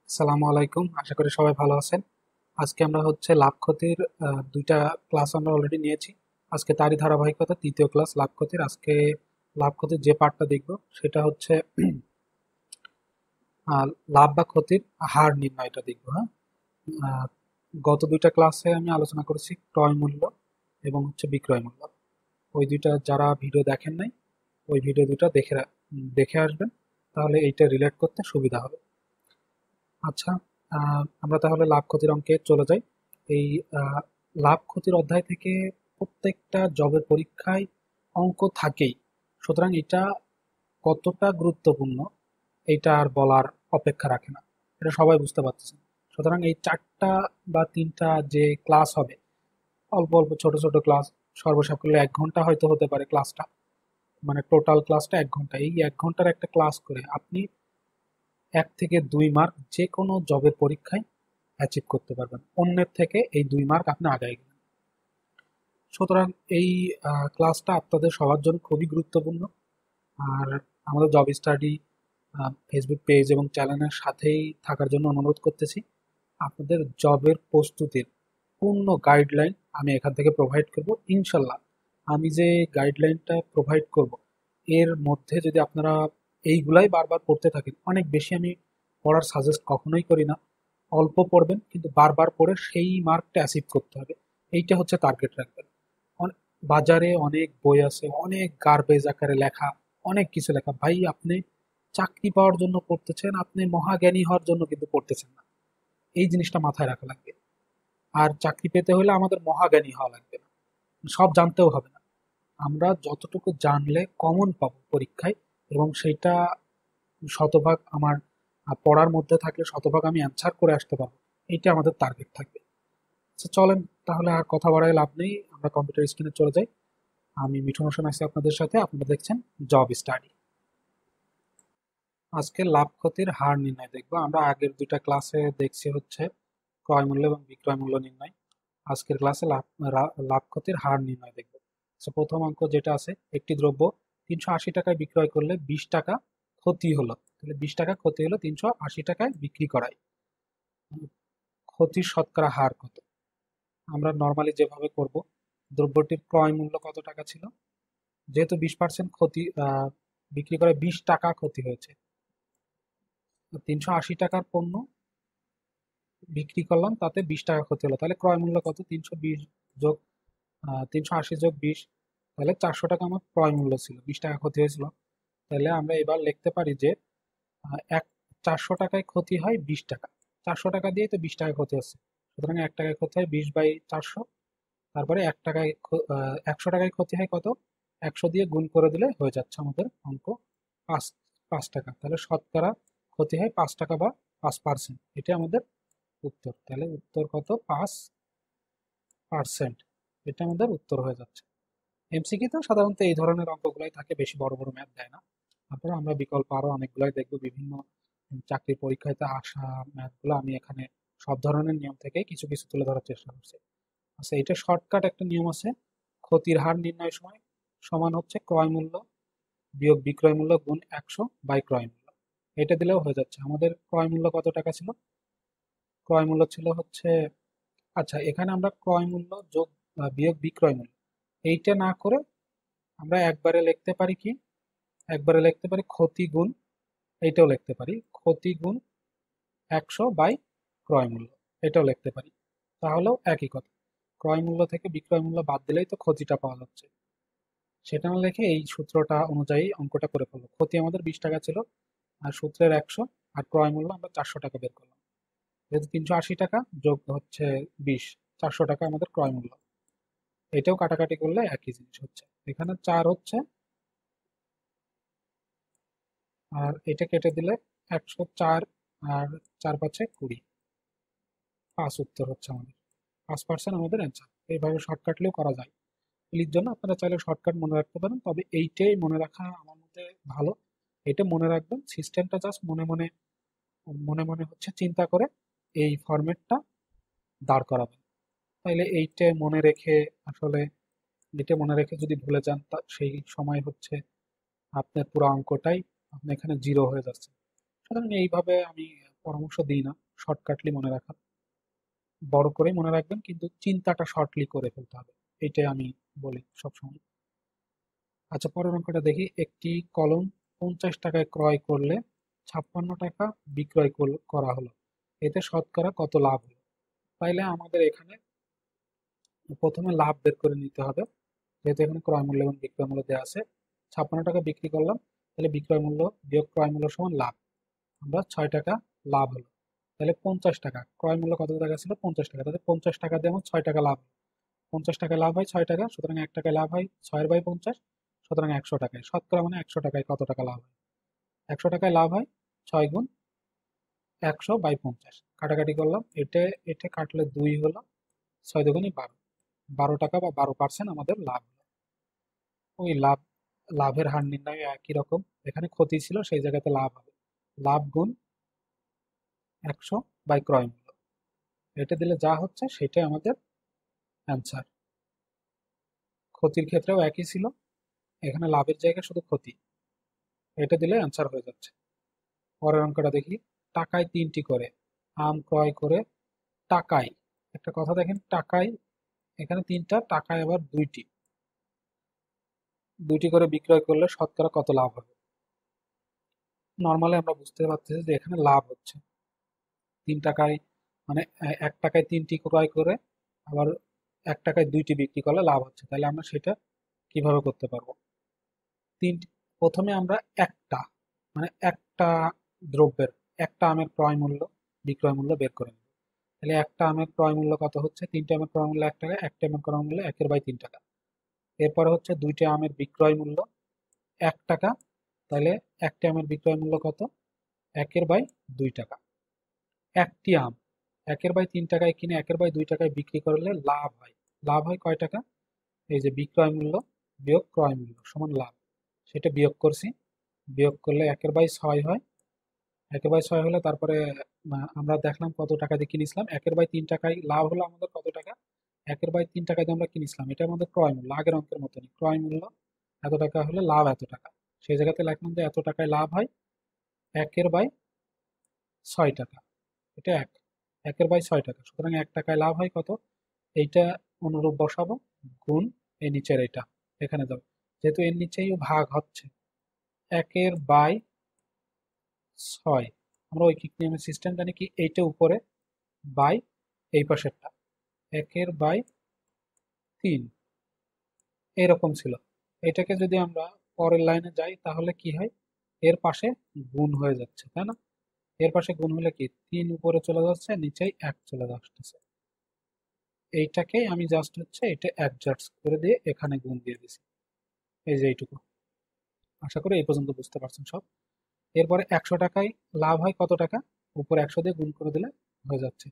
আসসালামু আলাইকুম, আশা করি সবাই ভালো আছেন। আজকে আমরা হচ্ছে লাভ ক্ষতির দুইটা ক্লাস আমরা অলরেডি নিয়েছি। আজকে তারই ধারাবাহিকতা তৃতীয় ক্লাস লাভ ক্ষতির। আজকে লাভ ক্ষতির যে পার্টটা দেখব সেটা হচ্ছে আহ, লাভ বা ক্ষতির হার নির্ণয়টা দেখব। হ্যাঁ, আহ, গত দুইটা ক্লাসে আমি আলোচনা করেছি ক্রয় মূল্য এবং হচ্ছে বিক্রয় মূল্য। ওই দুইটা যারা ভিডিও দেখেন নাই, ওই ভিডিও দুটো দেখে আসবেন, তাহলে এইটা রিলেট করতে সুবিধা হবে। আচ্ছা, আমরা তাহলে লাভ ক্ষতির অঙ্কে চলে যাই। এই আহ, লাভ ক্ষতির অধ্যায় থেকে প্রত্যেকটা জবের পরীক্ষায় অঙ্ক থাকেই। সুতরাং এটা কতটা গুরুত্বপূর্ণ এইটা আর বলার অপেক্ষা রাখে না, এটা সবাই বুঝতে পারতেছেন। সুতরাং এই চারটা বা তিনটা যে ক্লাস হবে, অল্প অল্প ছোট ছোট ক্লাস, সর্বসাকুল্যে 1 ঘন্টা হয়তো হতে পারে ক্লাসটা, মানে টোটাল ক্লাসটা 1 ঘন্টা। এই 1 ঘন্টার একটা ক্লাস করে আপনি 1 থেকে 2 মার্ক যে কোনো জবের পরীক্ষায় অ্যাচিভ করতে পারবেন, অন্যের থেকে এই 2 মার্ক আপনি আগায় গেলেন। সুতরাং এই ক্লাসটা আপনাদের সবার জন্য খুবই গুরুত্বপূর্ণ। আর আমাদের জব স্টাডি ফেসবুক পেজ এবং চ্যানেলের সাথেই থাকার জন্য অনুরোধ করতেছি। আপনাদের জবের প্রস্তুতির পূর্ণ গাইডলাইন আমি এখান থেকে প্রোভাইড করব ইনশাল্লাহ। আমি যে গাইডলাইনটা প্রোভাইড করব, এর মধ্যে যদি আপনারা এইগুলাই বারবার পড়তে থাকেন, অনেক বেশি আমি পড়ার সাজেস্ট কখনোই করি না। অল্প পড়বেন কিন্তু বারবার পড়ে সেই মার্কটা অ্যাচিভ করতে হবে, এইটা হচ্ছে টার্গেট রাখবেন। বাজারে অনেক বই আছে, অনেক গার্বেজ আকারে লেখা, অনেক কিছু লেখা। ভাই, আপনি চাকরি পাওয়ার জন্য পড়তেছেন, আপনি মহাজ্ঞানী হওয়ার জন্য কিন্তু পড়তেছেন না। এই জিনিসটা মাথায় রাখা লাগবে। আর চাকরি পেতে হলে আমাদের মহাজ্ঞানী হওয়া লাগবে না, সব জানতেও হবে না। আমরা যতটুকু জানলে কমন পাবো পরীক্ষায়, এবং সেটা শতভাগ আমার পড়ার মধ্যে থাকলে শতভাগ আমি অ্যান্সার করে আসতে পারবো, এইটা আমাদের টার্গেট থাকবে। আচ্ছা, চলেন তাহলে আর কথা বাড়ায় লাভ নেই, আমরা কম্পিউটার স্ক্রিনে চলে যাই। আমি মিঠুন হোসেন আছি আপনাদের সাথে, আপনারা দেখছেন জব স্টাডি। আজকে লাভ ক্ষতির হার নির্ণয় দেখবো। আমরা আগের দুইটা ক্লাসে দেখছি হচ্ছে ক্রয় মূল্য এবং বিক্রয় মূল্য নির্ণয়। আজকের ক্লাসে লাভ ক্ষতির হার নির্ণয় দেখবো। তো প্রথম অঙ্ক যেটা আছে, একটি দ্রব্য 380 টাকায় বিক্রয় করলে 20 টাকা ক্ষতি হলো। তাহলে 20 টাকা ক্ষতি হলো 380 টাকায় বিক্রি করায়, ক্ষতির শতকরা হার কত? আমরা নর্মালি যেভাবে করব, দ্রব্যটির ক্রয় মূল্য কত টাকা ছিল, যেহেতু 20% ক্ষতি, বিক্রি করে 20 টাকা ক্ষতি হয়েছে, 380 টাকার পণ্য বিক্রি করলাম, তাতে 20 টাকা ক্ষতি হলো, তাহলে ক্রয় মূল্য কত? 320 যোগ 380 যোগ 20, তাহলে 400 টাকা আমার ক্রয় মূল্য ছিল, 20 টাকা ক্ষতি হয়েছিল। তাহলে আমরা এবার লিখতে পারি যে এক 400 টাকায় ক্ষতি হয় 20 টাকা, 400 টাকা দিয়ে তো 20 টাকা ক্ষতি হচ্ছে, সুতরাং 1 টাকায় ক্ষতি হয় 20/400। তারপরে 100 টাকায় ক্ষতি হয় কত? 100 দিয়ে গুণ করে দিলে হয়ে যাচ্ছে আমাদের অঙ্ক, পাঁচ 5 টাকা। তাহলে শতকরা ক্ষতি হয় 5 টাকা বা 5%, এটা আমাদের উত্তর। তাহলে উত্তর কত? 5%, এটা আমাদের উত্তর হয়ে যাচ্ছে। এমসিকিউ তো সাধারণত এই ধরনের অঙ্কগুলাই থাকে, বেশি বড় বড় ম্যাথ দেয় না। তারপরে আমরা বিকল্প আরো অনেকগুলাই দেখবো, বিভিন্ন চাকরির পরীক্ষাতে আসা ম্যাথগুলো আমি এখানে সব ধরনের নিয়ম থেকে কিছু কিছু তুলে ধরার চেষ্টা করছি। আচ্ছা, এটা শর্টকাট একটা নিয়ম আছে, ক্ষতির হার নির্ণয়ের সময় সমান হচ্ছে ক্রয় মূল্য বিয়োগ বিক্রয় মূল্য গুণ 100 বাই ক্রয় মূল্য। এটা দিলেও হয়ে যাচ্ছে। আমাদের ক্রয় মূল্য কত টাকা ছিল? ক্রয় মূল্য ছিল হচ্ছে, আচ্ছা এখানে আমরা ক্রয় মূল্য যোগ বিয়োগ বিক্রয় মূল্য এইটা না করে আমরা একবারে লিখতে পারি কি, একবারে লিখতে পারি ক্ষতি গুণ, এইটাও লিখতে পারি ক্ষতি গুণ 100 বাই ক্রয় মূল্য, এটাও লিখতে পারি। তাহলেও একই কথা, ক্রয় মূল্য থেকে বিক্রয় মূল্য বাদ দিলেই তো ক্ষতিটা পাওয়া যাচ্ছে। সেটা না লিখে এই সূত্রটা অনুযায়ী অঙ্কটা করে ফেলবো। ক্ষতি আমাদের 20 টাকা ছিল, আর সূত্রের 100, আর ক্রয় মূল্য আমরা 400 টাকা বের করলাম। যেহেতু 380 টাকা যোগ হচ্ছে 20, 400 টাকা আমাদের ক্রয় মূল্য। এটাও কাটাকাটি করলে একই জিনিস হচ্ছে, এখানে 4 হচ্ছে, আর এটা কেটে দিলে 104, আর 4×5=20, 5 উত্তর হচ্ছে আমাদের। 5% আমাদের অ্যান্সার। এইভাবে শর্টকাটলেও করা যায়। এর জন্য আপনারা চাইলে শর্টকাট মনে রাখতে পারেন, তবে এইটাই মনে রাখা আমার মতে ভালো। এটা মনে রাখবেন, সিস্টেমটা জাস্ট মনে মনে মনে মনে হচ্ছে চিন্তা করে এই ফরম্যাটটা দাঁড় করাবেন। তাইলে এইটা মনে রেখে, আসলে এটা মনে রেখে যদি ভুলে যান, তা সেই সময় হচ্ছে আপনার পুরো অঙ্কটাই আপনি এখানে জিরো হয়ে যাচ্ছে। সুতরাং এইভাবে আমি পরামর্শ দিই না, শর্টকাটলি মনে রাখার, বড় করে মনে রাখবেন কিন্তু চিন্তাটা শর্টলি করে ফেলতে হবে, এইটাই আমি বলি সবসময়। আচ্ছা, পরের অঙ্কটা দেখি। একটি কলম 50 টাকায় ক্রয় করলে 56 টাকা বিক্রয় করা হলো, এতে শতকরা কত লাভ হলো? তাইলে আমাদের এখানে প্রথমে লাভ বের করে নিতে হবে। যেহেতু এখানে ক্রয় মূল্য এবং বিক্রয় মূল্য দেওয়া আছে, 56 টাকা বিক্রি করলাম, তাহলে বিক্রয় মূল্য বিয়োগ ক্রয় মূল্য সমান লাভ। আমরা 6 টাকা লাভ হলো। তাহলে 50 টাকা, ক্রয় মূল্য কত টাকা ছিল? 50 টাকা, তাহলে 50 টাকা দিয়ে আমার 6 টাকা লাভ। 50 টাকায় লাভ হয় 6 টাকা, সুতরাং 1 টাকায় লাভ হয় 6/50, সুতরাং 100 টাকায়। শতকরা মানে 100 টাকায় কত টাকা লাভ হয়? 100 টাকায় লাভ হয় 6 গুণ 100/50। কাটাকাটি করলাম, এটা এটা কাটলে 2 হলো, 6 দুগুণে 12, 12 টাকা বা 12% আমাদের লাভ হলো। ওই লাভের হার নির্ণয় একই রকম, এখানে ক্ষতি ছিল সেই জায়গাতে লাভ হবে, লাভ গুণ 100/ক্রয় মূল্য। এটা দিলে যা হচ্ছে সেটাই আমাদের অ্যান্সার। ক্ষতির ক্ষেত্রেও একই ছিল, এখানে লাভের জায়গায় শুধু ক্ষতি, এটা দিলে অ্যান্সার হয়ে যাচ্ছে। পরের অঙ্কটা দেখি। টাকায় 3টি করে আম ক্রয় করে, টাকায়, একটা কথা দেখেন, টাকায় এখানে 3টা, টাকায় আবার 2টি, 2টি করে বিক্রয় করলে শতকরা কত লাভ হবে? নর্মালি আমরা বুঝতে পারতেছি যে এখানে লাভ হচ্ছে 3 টাকায়, মানে 1 টাকায় 3টি ক্রয় করে আবার 1 টাকায় 2টি বিক্রি করলে লাভ হচ্ছে। তাহলে আমরা সেটা কিভাবে করতে পারবো? তিনটি, প্রথমে আমরা একটা, মানে একটা দ্রব্যের, একটা আমের ক্রয় মূল্য বিক্রয় মূল্য বের করে নেব। তাহলে একটা আমের ক্রয় মূল্য কত হচ্ছে? 3টে আমের ক্রয় মূল্য 1 টাকা, একটা আমের ক্রয় মূল্য 1/3 টাকা। এরপরে হচ্ছে 2টে আমের বিক্রয় মূল্য 1 টাকা, তাহলে একটা আমের বিক্রয় মূল্য কত? 1/2 টাকা। একটি আম 1/3 টাকায় কিনে 1/2 টাকায় বিক্রি করলে লাভ হয়, লাভ হয় কয় টাকা? এই যে বিক্রয় মূল্য বিয়োগ ক্রয় মূল্য সমান লাভ, সেটা বিয়োগ করছি, বিয়োগ করলে 1/6 হয়। 1/6 হলে তারপরে আমরা দেখলাম কত টাকা দিয়ে কিনেছিলাম, 1/3 টাকায় লাভ হলো আমাদের কত টাকা? 1/3 টাকা দিয়ে আমরা কিনেছিলাম, এটা আমাদের ক্রয় মূল্য, আগের অঙ্কের মতনই ক্রয় মূল্য এত টাকা হলে লাভ এত টাকা। সেই জায়গাতে লিখলাম যে এত টাকায় লাভ হয় 1/6 টাকা, এটা 1/6 টাকা, সুতরাং 1 টাকায় লাভ হয় কত? এইটা অনুরূপ বসাবো, গুণ এই নিচের এটা এখানে দাও, যেহেতু এর নিচেই ভাগ হচ্ছে 1/6, আমরা ঐকিক নিয়মের সিস্টেম জানি কি, এইটা উপরে বাই এই পাশেরটা 1/3, এরকম ছিল। এটাকে যদি আমরা পরের লাইনে যাই তাহলে কি হয়? এর পাশে গুণ হয়ে যাচ্ছে, তাই না? এর পাশে গুণ হলে কি 3 উপরে চলে যাচ্ছে, নিচেই 1 চলে আসতেছে। এইটাকেই আমি জাস্ট হচ্ছে এটা অ্যাডজাস্ট করে দিয়ে এখানে গুণ দিয়ে দিছি, এই যে এইটুকু। আশা করি এই পর্যন্ত বুঝতে পারছেন সব। এরপরে 100 টাকায় লাভ হয় কত টাকা? উপরে 100 দিয়ে গুণ করে দিলে হয়ে যাচ্ছে।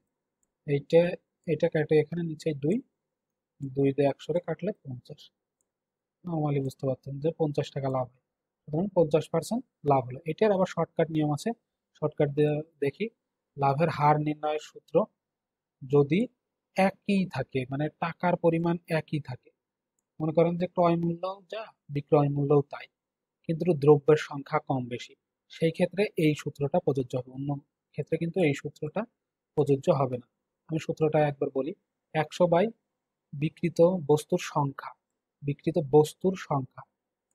এইটা, এটা কেটে এখানে নিচে 2, 2 দিয়ে 100 রে কাটলে 50। নর্মালি বুঝতে পারতেন যে 50 টাকা লাভ হয়, সুতরাং 50% লাভ হলো। এটার আবার শর্টকাট নিয়ম আছে, শর্টকাট দিয়ে দেখি। লাভের হার নির্ণয়ের সূত্র, যদি একই থাকে, মানে টাকার পরিমাণ একই থাকে, মনে করেন যে ক্রয় মূল্য যা বিক্রয় মূল্যও তাই, কিন্তু দ্রব্যের সংখ্যা কম বেশি, সেই ক্ষেত্রে এই সূত্রটা প্রযোজ্য হবে, অন্য ক্ষেত্রে কিন্তু এই সূত্রটা প্রযোজ্য হবে না। আমি সূত্রটা একবার বলি। 100 বিকৃত বস্তুর সংখ্যা, বিকৃত বস্তুর সংখ্যা,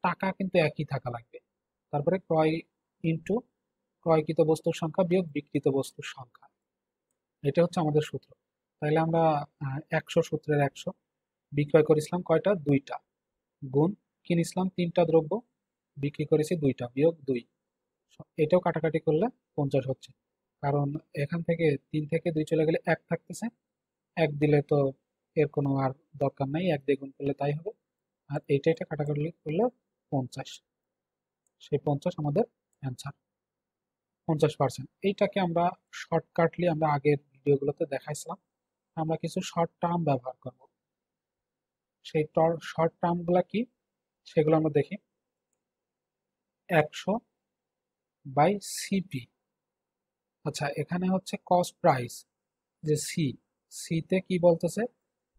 টাকা কিন্তু একই থাকা লাগবে, তারপরে ক্রয় ইন্টু ক্রয়কৃত বস্তুর সংখ্যা বিয়োগ বিকৃত বস্তুর সংখ্যা, এটা হচ্ছে আমাদের সূত্র। তাহলে আমরা 100 সূত্রের 100, বিক্রয় করেছিলাম কয়টা? 2টা, গুণ কিনেছিলাম 3টা দ্রব্য, বিক্রি করেছি 2টা, বিয়োগ 2, এটাও কাটাকাটি করলে 50 হচ্ছে, কারণ এখান থেকে 3 থেকে 2 চলে গেলে 1 থাকতেছে, 1 দিলে তো এর কোনো আর দরকার নাই, 1 দিয়ে গুণ করলে তাই হবে। আর এটা কাটাকাটি করলে 50, সেই 50 আমাদের অ্যান্সার, 50%। এইটাকে আমরা শর্টকাটলি আমরা আগের ভিডিওগুলোতে দেখাইছিলাম, আমরা কিছু শর্ট টার্ম ব্যবহার করব। সেই শর্ট টার্মগুলো কি সেগুলো আমরা দেখি। 100/সিপি, আচ্ছা এখানে হচ্ছে কস্ট প্রাইস, যে সিতে কি বলতেছে?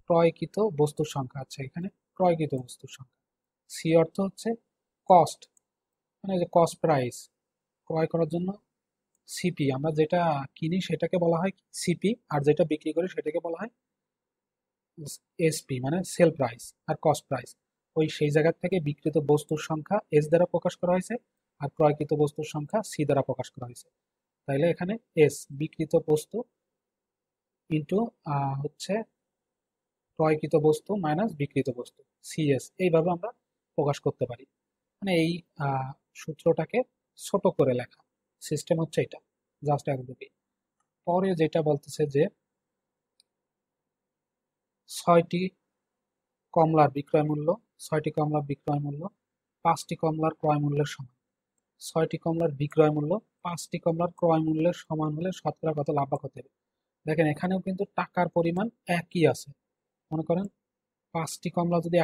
ক্রয়কৃত বস্তুর সংখ্যা। আচ্ছা এখানে ক্রয়কৃত বস্তুর সংখ্যা, সি অর্থ হচ্ছে কস্ট, মানে যে কস্ট প্রাইস, ক্রয় করার জন্য সিপি, আমরা যেটা কিনি সেটাকে বলা হয় সিপি, আর যেটা বিক্রি করি সেটাকে বলা হয় এসপি, মানে সেল প্রাইস আর কস্ট প্রাইস। ওই সেই জায়গা থেকে বিক্রিত বস্তুর সংখ্যা এস দ্বারা প্রকাশ করা হয়েছে, আর ক্রয়কৃত বস্তুর সংখ্যা সি দ্বারা প্রকাশ করা হয়েছে। তাইলে এখানে এস বিক্রিত বস্তু ইন্টু হচ্ছে ক্রয়কৃত বস্তু মাইনাস বিক্রিত বস্তু, সিএস, এইভাবে আমরা প্রকাশ করতে পারি। মানে এই সূত্রটাকে ছোট করে লেখা সিস্টেম হচ্ছে এটা, জাস্ট একদমই। পরে যেটা বলতেছে যে 6টি কমলার বিক্রয় মূল্য, 6টি কমলার বিক্রয় মূল্য 5টি কমলার ক্রয় মূল্যের সমান। 6টি কমলার বিক্রয় মূল্য 5টি কমলার ক্রয় মূল্যের সমান হলে শতকরা কত লাভ বা ক্ষতি হবে। দেখেন এখানেও কিন্তু টাকার পরিমাণ একই আছে। মনে করেন 5টি কমলা যদি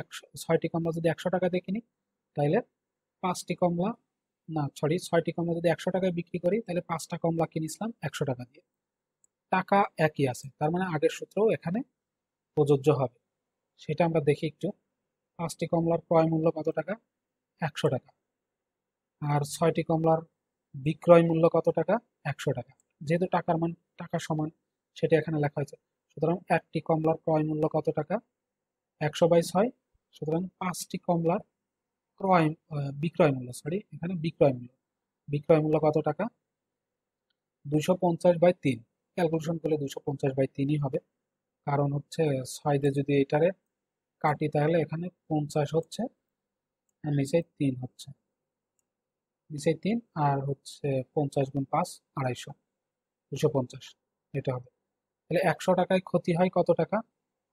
6টি কমলা যদি 100 টাকা দিয়ে কিনি, তাহলে 5টি কমলা, না সরি, 6টি কমলা যদি 100 টাকায় বিক্রি করি, তাহলে 5টা কমলা কিনেছিলাম 100 টাকা দিয়ে। টাকা একই আছে, তার মানে আগের সূত্রও এখানে প্রযোজ্য হবে। সেটা আমরা দেখি একটু। 5টি কমলার ক্রয় মূল্য কত টাকা? 100 টাকা। আর 6টি কমলার বিক্রয় মূল্য কত টাকা? 100 টাকা। যেহেতু টাকার মান টাকা সমান, সেটা এখানে লেখা হয়েছে। সুতরাং একটি কমলার ক্রয় মূল্য কত টাকা? 100/6। সুতরাং 5টি কমলার বিক্রয় মূল্য, সরি, এখানে বিক্রয় মূল্য, বিক্রয় মূল্য কত টাকা? 250/3। ক্যালকুলেশন করলে 250/3ই হবে, কারণ হচ্ছে 6 দিয়ে যদি এটারে কাটি তাহলে এখানে 50 হচ্ছে, আর নিচে 3 হচ্ছে, নিচে 3 আর হচ্ছে 50 গুণ 5 250, 250 এটা হবে। তাহলে 100 টাকায় ক্ষতি হয় কত টাকা?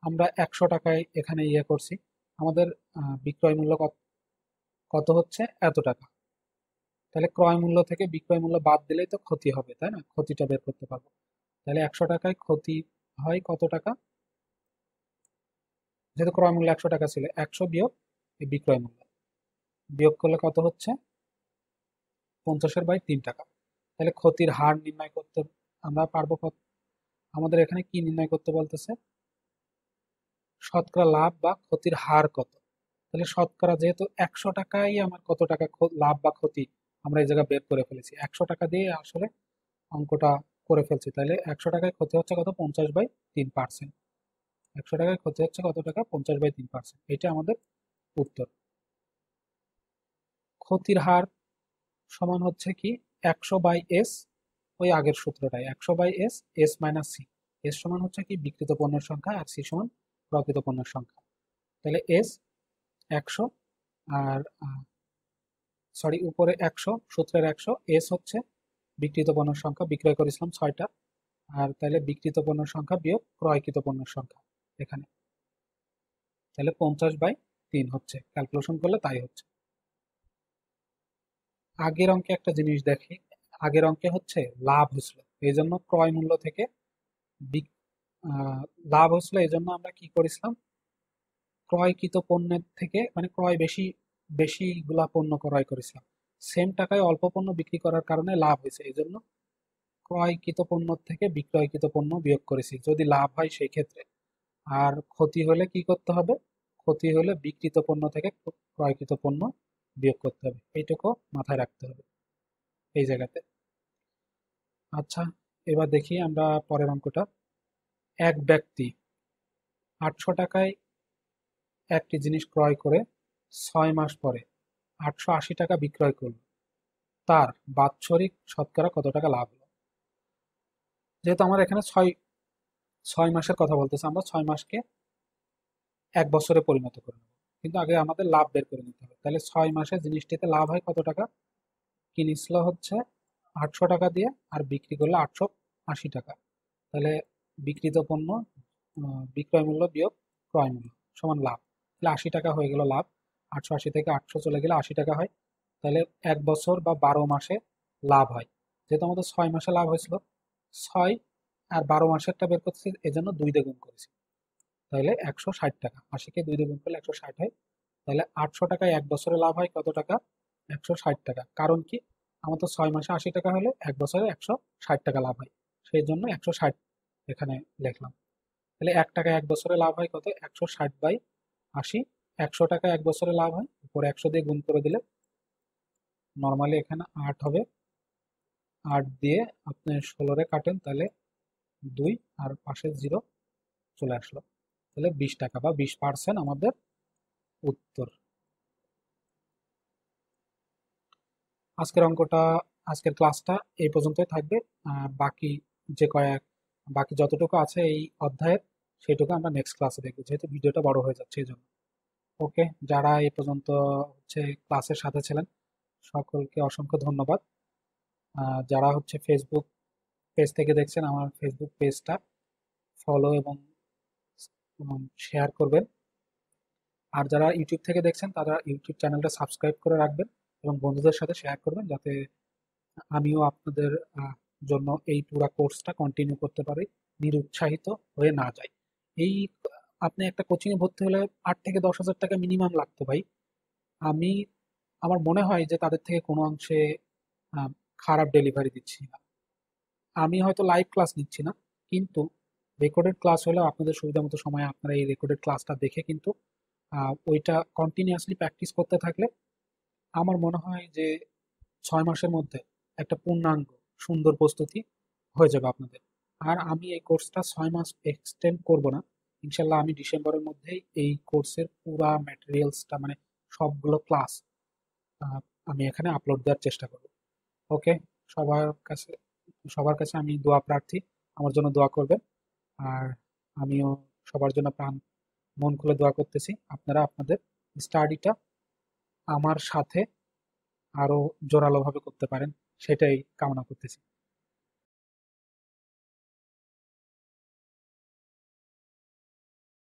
আমরা 100 টাকায় এখানে ইয়ে করছি, আমাদের বিক্রয় মূল্য কত হচ্ছে? এত টাকা। তাহলে ক্রয় মূল্য থেকে বিক্রয় মূল্য বাদ দিলেই তো ক্ষতি হবে, তাই না? ক্ষতিটা বের করতে পারবো। তাহলে 100 টাকায় ক্ষতি হয় কত টাকা? যেহেতু ক্রয় মূল্য 100 টাকা ছিল, 100 বিয়োগ এই বিক্রয় মূল্য, বিয়োগ করলে কত হচ্ছে? 50/3 টাকা। তাহলে ক্ষতির হার নির্ণয় করতে আমরা পারবো কত? আমাদের এখানে কি নির্ণয় করতে বলতেছে? শতকরা লাভ বা ক্ষতির হার কত। তাহলে শতকরা যেহেতু 100 টাকায় আমার কত টাকা লাভ বা ক্ষতি আমরা এই জায়গায় বের করে ফেলেছি, 100 টাকা দিয়ে আসলে অঙ্কটা করে ফেলছি। তাহলে 100 টাকায় ক্ষতি হচ্ছে কত? 50/3%। 100 টাকায় ক্ষতি হচ্ছে কত টাকা? 50/3%। এটা আমাদের উত্তর। ক্ষতির হার সমান হচ্ছে কি? 100/s, ওই আগের সূত্রটাই, 100/s, S minus C. S সমান হচ্ছে কি? বিক্রিত পণ্যের সংখ্যা, আর সি সমান প্রকৃত পণ্যের সংখ্যা। তাহলে এস 100, আর সরি, উপরে 100, সূত্রের 100, এস হচ্ছে বিক্রিত পণ্যের সংখ্যা, বিক্রয় করেছিলাম 6টা, আর তাহলে বিক্রিত পণ্যের সংখ্যা বিয়োগ ক্রয়কৃত পণ্যের সংখ্যা এখানে, তাহলে 50/3 হচ্ছে, ক্যালকুলেশন করলে তাই হচ্ছে। আগের অঙ্কে একটা জিনিস দেখি, আগের অঙ্কে হচ্ছে লাভ হয়েছিল, এই জন্য ক্রয় মূল্য থেকে লাভ হয়েছিল, এই জন্য আমরা কি করেছিলাম? ক্রয়কৃত পণ্যের থেকে, মানে বেশিগুলা পণ্য ক্রয় করেছিলাম। সেম টাকায় অল্প পণ্য বিক্রি করার কারণে লাভ হয়েছে, এই জন্য ক্রয়কৃত পণ্য থেকে বিক্রয়কৃত পণ্য বিয়োগ করেছি যদি লাভ হয় সেই ক্ষেত্রে। আর ক্ষতি হলে কি করতে হবে? ক্ষতি হলে বিক্রিত পণ্য থেকে ক্রয়কৃত পণ্য বিয়োগ করতে হবে, এইটুকু মাথায় রাখতে হবে এই জায়গাতে। আচ্ছা, এবার দেখি আমরা পরের অঙ্কটা। এক ব্যক্তি 800 টাকায় একটি জিনিস ক্রয় করে 6 মাস পরে 880 টাকা বিক্রয় করল, তার বাৎসরিক শতকরা কত টাকা লাভ হলো? যেহেতু আমার এখানে ছয় 6 মাসের কথা বলতেছে, আমরা 6 মাসকে 1 বছরে পরিণত করে নেব, কিন্তু আগে আমাদের লাভ বের করে নিতে হবে। তাহলে 6 মাসে জিনিসটিতে লাভ হয় কত টাকা? কিনেছিল হচ্ছে 800 টাকা দিয়ে, আর বিক্রি করলে 880 টাকা। তাহলে বিক্রিত পণ্য বিক্রয় মূল্য বিয়োগ ক্রয় মূল্য সমান লাভ। তাহলে 80 টাকা হয়ে গেল লাভ। 880 থেকে 800 চলে গেলে 80 টাকা হয়। তাহলে 1 বছর বা 12 মাসে লাভ হয়। যেহেতু আমাদের 6 মাসে লাভ হয়েছিল, 6 আর 12 মাসেরটা বের করতেছি, এজন্য 2 দিয়ে গুণ করেছি। তাহলে 160 টাকা, 80কে 2 দিয়ে গুণ করলে 160 হয়। তাহলে 800 টাকায় 1 বছরে লাভ হয় কত টাকা? 160 টাকা। কারণ কি? আমার তো 6 মাসে 80 টাকা হলে 1 বছরে 160 টাকা লাভ হয়, সেই জন্য 160 এখানে লিখলাম। তাহলে 1 টাকা 1 বছরে লাভ হয় কত? 160/80। 100 টাকা 1 বছরে লাভ হয়, উপরে 100 দিয়ে গুণ করে দিলে নর্মালি এখানে 8 হবে, 8 দিয়ে আপনি 16 কাটেন, তাহলে 2 আর পাশে 0 চলে আসলো। তাহলে 20 টাকা বা 20% আমাদের উত্তর। আজকের অঙ্কটা, আজকের ক্লাসটা এই পর্যন্তই থাকবে। বাকি যে বাকি যতটুকু আছে এই অধ্যায়ের, সেটুকু আমরা নেক্সট ক্লাসে দেখবো, যেহেতু ভিডিওটা বড় হয়ে যাচ্ছে এই জন্য। ওকে, যারা এই পর্যন্ত ক্লাসের সাথে ছিলেন সকলকে অসংখ্য ধন্যবাদ। যারা ফেসবুক পেজ থেকে দেখছেন, আমার ফেসবুক পেজটা ফলো এবং শেয়ার করবেন। আর যারা ইউটিউব থেকে দেখছেন তারা ইউটিউব চ্যানেলটা সাবস্ক্রাইব করে রাখবেন এবং বন্ধুদের সাথে শেয়ার করবেন, যাতে আমিও আপনাদের জন্য এই পুরা কোর্সটা কন্টিনিউ করতে পারি, নিরুৎসাহিত হয়ে না যাই। এই আপনি একটা কোচিংয়ে ভর্তি হলে 8 থেকে 10 হাজার টাকা মিনিমাম লাগতো ভাই। আমি আমার মনে হয় যে তাদের থেকে কোনো অংশে আহ, খারাপ ডেলিভারি দিচ্ছি না। আমি হয়তো লাইভ ক্লাস নিচ্ছি না, কিন্তু রেকর্ডেড ক্লাস হলেও আপনাদের সুবিধা মতো সময়ে আপনারা এই রেকর্ডেড ক্লাসটা দেখে কিন্তু ওইটা কন্টিনিউয়াসলি প্র্যাকটিস করতে থাকলে আমার মনে হয় যে 6 মাসের মধ্যে একটা পূর্ণাঙ্গ সুন্দর প্রস্তুতি হয়ে যাবে আপনাদের। আর আমি এই কোর্সটা 6 মাস এক্সটেন্ড করব না, ইনশাল্লাহ আমি ডিসেম্বরের মধ্যেই এই কোর্সের পুরা ম্যাটেরিয়ালসটা, মানে সবগুলো ক্লাস আমি এখানে আপলোড দেওয়ার চেষ্টা করব। ওকে, সবার কাছে সবার কাছে আমি দোয়া প্রার্থী, আমার জন্য দোয়া করবেন। আর আমিও সবার জন্য মন খুলে দোয়া করতেছি, আপনারা আপনাদের স্টাডিটা আমার সাথে আরো জোরালোভাবে করতে পারেন, সেটাই কামনা করতেছি।